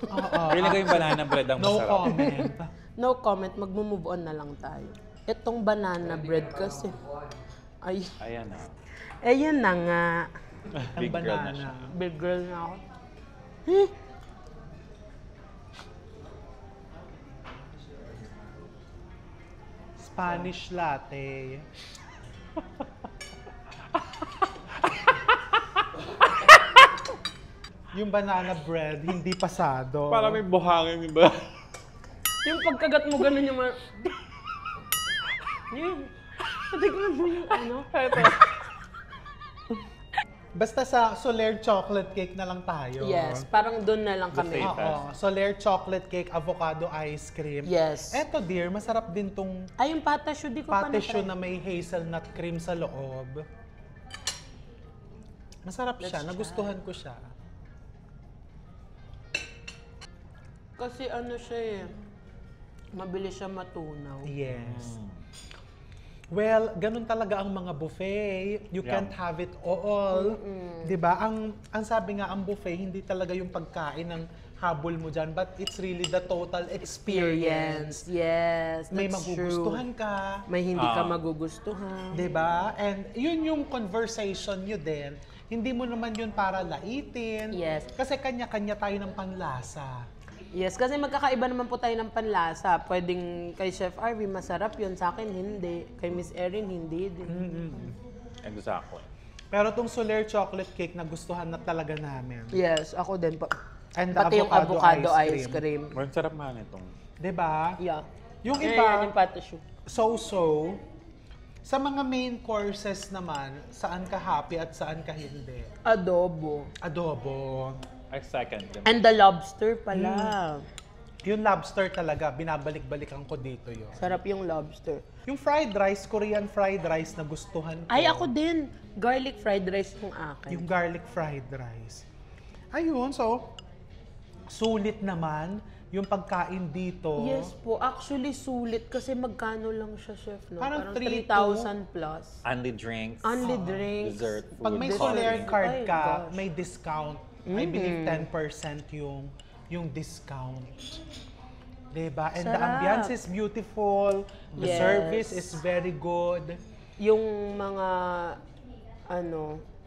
Feeling ko yung banana bread ang No masarap. comment. No comment. Mag-move on na lang tayo. Itong banana bread kasi. Ay, Ayan na. ayun na nga. Ang Big girl na siya. banana. Big girl na ako. Spanish latte. Yung banana bread, hindi pasado. Para may buhangin, di ba? Yung pagkagat mo, ganun yung Yun. Patignan mo yung ano. Basta sa Soler chocolate cake na lang tayo. Yes, parang doon na lang kami. Buffet. Oo, Soler chocolate cake, avocado ice cream. Yes. Eto dear, masarap din tong Ay, yung patasyo, di ko pa patisyo na-try. na may hazelnut cream sa loob. Masarap siya, Let's nagustuhan ko siya. Kasi ano siya eh, mabilis siya matunaw. Yes. Well, ganun talaga ang mga buffet. You Yeah. can't have it all. 'Di ba? Ang sabi nga ang buffet hindi talaga yung pagkain ng habol mo diyan, but it's really the total experience. Yes, May that's magugustuhan true. ka, May hindi ka magugustuhan. 'di ba? And yun yung conversation nyo din. Hindi mo naman yun para laitin. Yes. Kasi kanya-kanya tayo ng panlasa. Yes, kasi magkakaiba naman po tayo ng panlasa. Pwedeng kay Chef Arvie, masarap yun. Sa akin, hindi. Kay Miss Erin, hindi din. Exactly. Pero tong Soler chocolate cake nagustuhan na talaga namin. Yes, ako din. And the Pati yung avocado ice cream. Ang sarap man itong. 'Di ba? Yeah. Yung Yan iba, yung patisyo. so-so. Sa mga main courses naman, saan ka happy at saan ka hindi? Adobo. Adobo. I second them. And the lobster pala. Yung lobster talaga, binabalik-balikan ko dito yun. Sarap yung lobster. Yung fried rice, Korean fried rice na gustuhan ko. Ay, ako din. Garlic fried rice yung akin. Yung garlic fried rice. Ayun, so, sulit naman yung pagkain dito. Yes po. Actually, sulit kasi magkano lang siya, chef, no? Parang 3,000 plus. Only drinks. Only drinks. Dessert, food. Pag may Dessert. Soler card Ay, ka, gosh. may discount. I believe 10% yung discount. Diba? And the Sarap. ambiance is beautiful. The Yes. service is very good. Yung mga,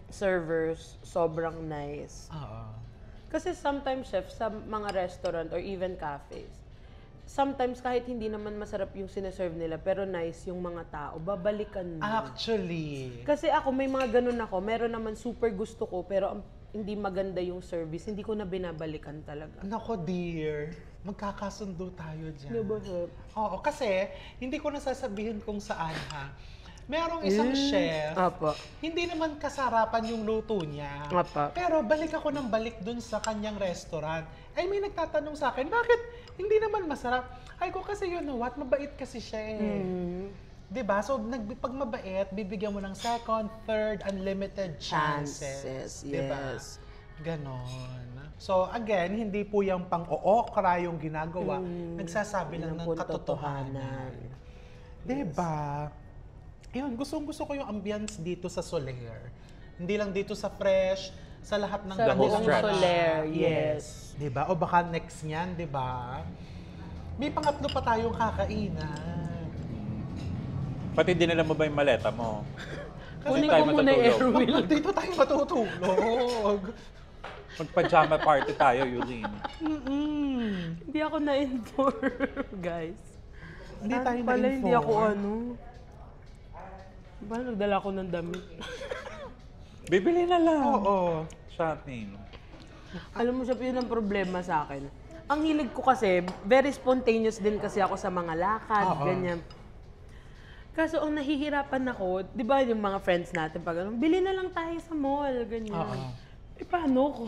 servers, sobrang nice. Oo. Kasi sometimes, chef, sa mga restaurant or even cafes, sometimes kahit hindi naman masarap yung sineserve nila, pero nice yung mga tao, babalikan mo. Actually. Kasi ako, may mga ganun ako. Meron naman super gusto ko, pero hindi maganda yung service. Hindi ko na binabalikan talaga. Nako dear, magkakasundo tayo dyan. Diba, chef? Oo, kasi hindi ko nasasabihin kung saan ha. Merong isang chef, Apa. hindi naman kasarapan yung luto niya. Apa. Pero balik ako ng balik dun sa kanyang restaurant. Ay may nagtatanong sa akin, bakit hindi naman masarap? Ay ko kasi you know what, mabait kasi siya eh. Diba? So pag mabait, bibigyan mo ng second, third, unlimited chances. Diba? Yes. Ganon. So again, hindi po yung pang-ookra yung ginagawa. Nagsasabi lang ng katotohanan. Diba? Ayun, gustong-gusto ko yung ambience dito sa Soler. Hindi lang dito sa Fresh, sa lahat ng Sa whole buong stretch. Soler, yes. Diba? O baka next niyan, diba? May pangatlo pa tayong kakainan. Pati dinala mo ba yung maleta mo? Kunin tayo ko muna yung matutulog. Airwheel. Dito tayo matutulog. Mag-pajama party tayo, Yulene. Hindi ako na-inform, guys. Hindi tayo Pala, na-inform. hindi ako Ba, nagdala ko ng damit. Bibili na lang. Oo. Shopping. Alam mo siya, yun ang problema sa akin. Ang hilig ko kasi, very spontaneous din kasi ako sa mga lakad, Oo. ganyan. Kaso ang nahihirapan ako, di ba yung mga friends natin, pag ano, bili na lang tayo sa mall, ganyan. Oo. Eh, paano ko?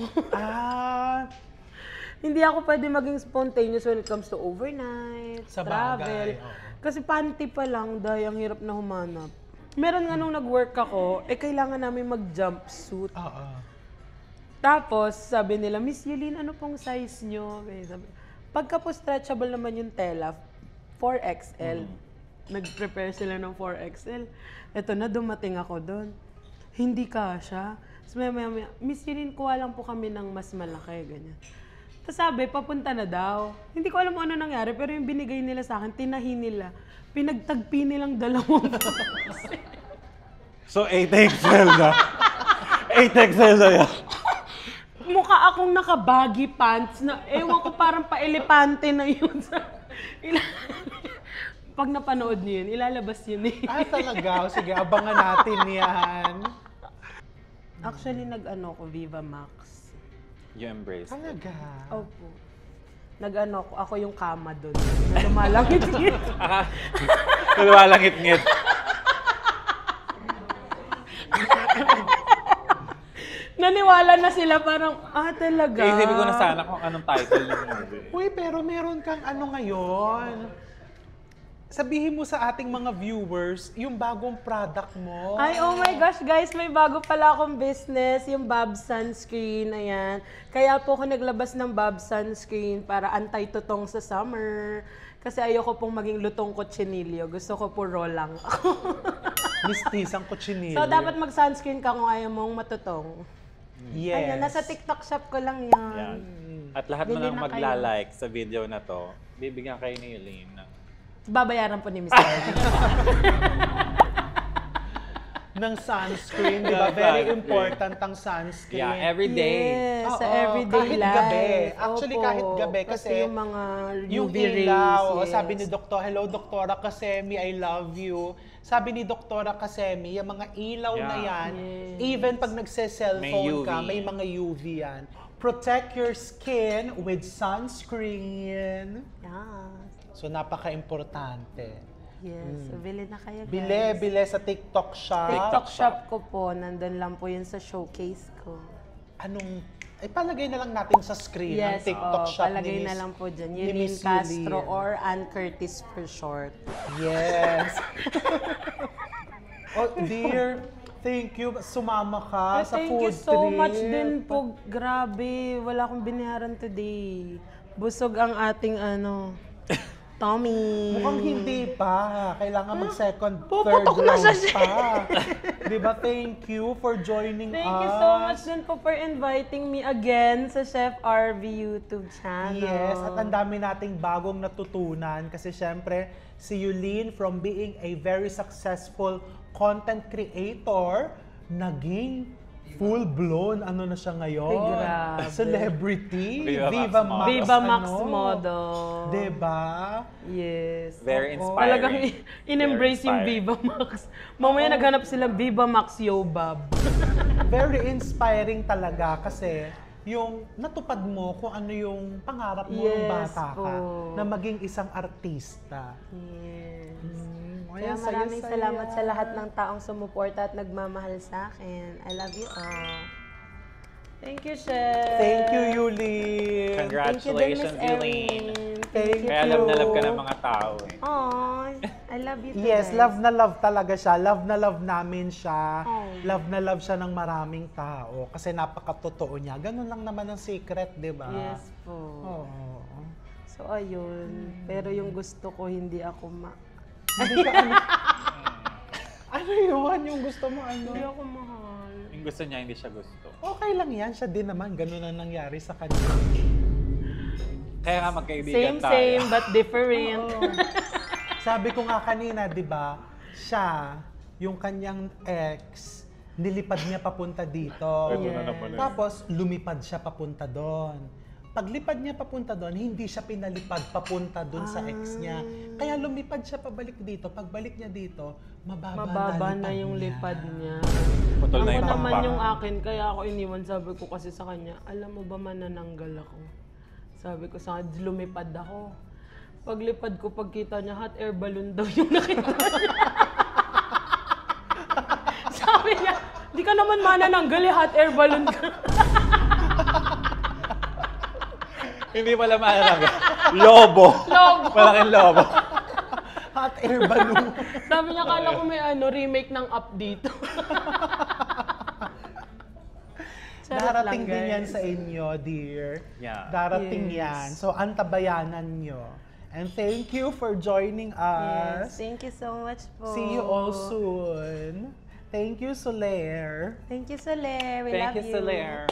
Hindi ako pwede maging spontaneous when it comes to overnight, Sa travel. bagay, oo. Kasi panty pa lang, dahil ang hirap na humanap. Meron nga nung nag-work ako, kailangan namin mag-jumpsuit. Oo. Tapos, sabi nila, Miss Yulene, ano pong size nyo? Sabi, pagka po stretchable naman yung tela, 4XL. Nag-prepare sila ng 4XL. Eto na, dumating ako doon. Hindi kasha. So, maya, Miss Yulene, kuha lang po kami ng mas malaki, ganyan. Tapos sabi, papunta na daw. Hindi ko alam ano nangyari, pero yung binigay nila sa akin, tinahin nila. Pinagtagpi nilang 2 So, 8XL na. 8XL na yan. Mukha akong naka-baggy pants na, ewan ko parang pa-elepante na yun. Pag napanood niyo yun, ilalabas yun eh. Talaga? O, sige, abangan natin yan. Actually, nag-ano ko, Viva Max. You embrace it. Talaga? Opo. Nag-ano ko, ako yung kama doon. Na lumalangit-ngit. Lumalangit-ngit. Naniwala na sila parang, talaga. Isipin ko na sana kung anong title ng movie. Uy, pero meron kang ano ngayon? sabihin mo sa ating mga viewers yung bagong product mo. Ay, oh my gosh, guys, may bago pala akong business, yung Bob Sunscreen, ayan. Kaya po ako naglabas ng Bob Sunscreen para anti-tutong sa summer. Kasi ayoko pong maging lutong kutsinilyo. Gusto ko po raw lang ako. Mistisang kutsinilyo. So, dapat mag-sunscreen ka kung ayaw mong matutong. Yes. Ayan, nasa TikTok shop ko lang yan. Yan. At lahat mo Bili nang na kayo. magla-like sa video na to, bibigyan kayo ni Yulene ng Babayaran po ni Mr. Erwin. ng sunscreen, di ba? Very important ang sunscreen. yeah, every day. Yes, sa Oo, everyday kahit life. gabi. Actually, Opo. kahit gabi kasi yung mga yung UV rays. ilaw, Yes. sabi ni Doktor, hello Doktora Kasemi, I love you. Sabi ni Doktora Kasemi, yung mga ilaw na Yeah. yan, Yes. even pag nagse-cellphone May ka, UV. may mga UV yan. Protect your skin with sunscreen. Yes. So, napaka-importante. Yes. So, bili na kayo, guys. Bile sa TikTok shop. TikTok shop ko po. Nandun lang po yun sa showcase ko. Anong, palagay na lang natin sa screen ang Yes, TikTok shop palagay ni na Miss- lang po dyan. ni Yulene Miss Castro Yulene. or Ann Curtis for short. Yes. Oh, dear, thank you. Sumama ka sa Thank food you so trip. much din po. Grabe, wala akong binayaran today. Busog ang ating Tommy. Mukhang hindi pa. Kailangan mag-second, third Puputok na round siya. pa. Diba? Thank you for joining us. Thank you so much din po for inviting me again sa Chef RV YouTube channel. Yes, at ang dami nating bagong natutunan kasi syempre si Yulene from being a very successful content creator, naging full-blown na siya ngayon. Ay, grabe. Celebrity. Viva Max model. Viva Max model. Diba? Yes. Very Oo. inspiring. Talagang in-embrace yung Very Viva Max. Mamaya naghanap silang Viva Max Yobab. Very inspiring talaga kasi yung natupad mo kung ano yung pangarap mo nung Yes bata ka po. na maging isang artista. Yes. Ayan, Kaya maraming saya-saya. salamat sa lahat ng taong sumuporta at nagmamahal sa akin. I love you all. Thank you, Chef. Thank you, Yulene. Congratulations, Yulene. Thank you. Kaya love na love ka ng mga tao eh. Aww, I love you too, Yes, guys. love na love talaga siya. Love na love namin siya. Oh. Love na love siya ng maraming tao. Kasi napakatotoo niya. Ganun lang naman ang secret, di ba? Yes po. Oo. So, ayun. Pero yung gusto ko, hindi ako Ano yun? Yung gusto mo Hindi ano? ako mahal. Yung gusto niya, hindi siya gusto. Okay lang yan. Siya din naman. Ganun ang nangyari sa kanya. Kaya nga magkaibigan tayo. Same, but different. Oo. Sabi ko nga kanina, di ba? Siya, yung kanyang ex, nilipad niya papunta dito. Ito na naman eh. Tapos, lumipad siya papunta doon. Paglipad niya papunta doon, hindi siya pinalipad papunta doon sa ex niya. Kaya lumipad siya pabalik dito. Pagbalik niya dito, Mababa na yung lipad niya. Putol na Ako yung naman pakpak. yung akin, kaya ako iniwan. Sabi ko kasi sa kanya, alam mo ba manananggal ako? Sabi ko sa kanya, lumipad ako. Paglipad ko, pagkita niya, hot air balloon daw yung nakita niya. Sabi niya, di ka naman manananggal eh, hot air balloon ka. Hindi pala mahalaga. Lobo. Lobo. Malaking lobo. Hot air balloon. Sabi niya, kala ko may remake ng up dito. Charot Darating lang, din yan guys. sa inyo, dear. Yeah. Darating Yes. yan. So, antabayanan nyo. And thank you for joining us. Yes, thank you so much po. See you all soon. Thank you, Soler. Thank you, Soler. We Thank love you, Soler.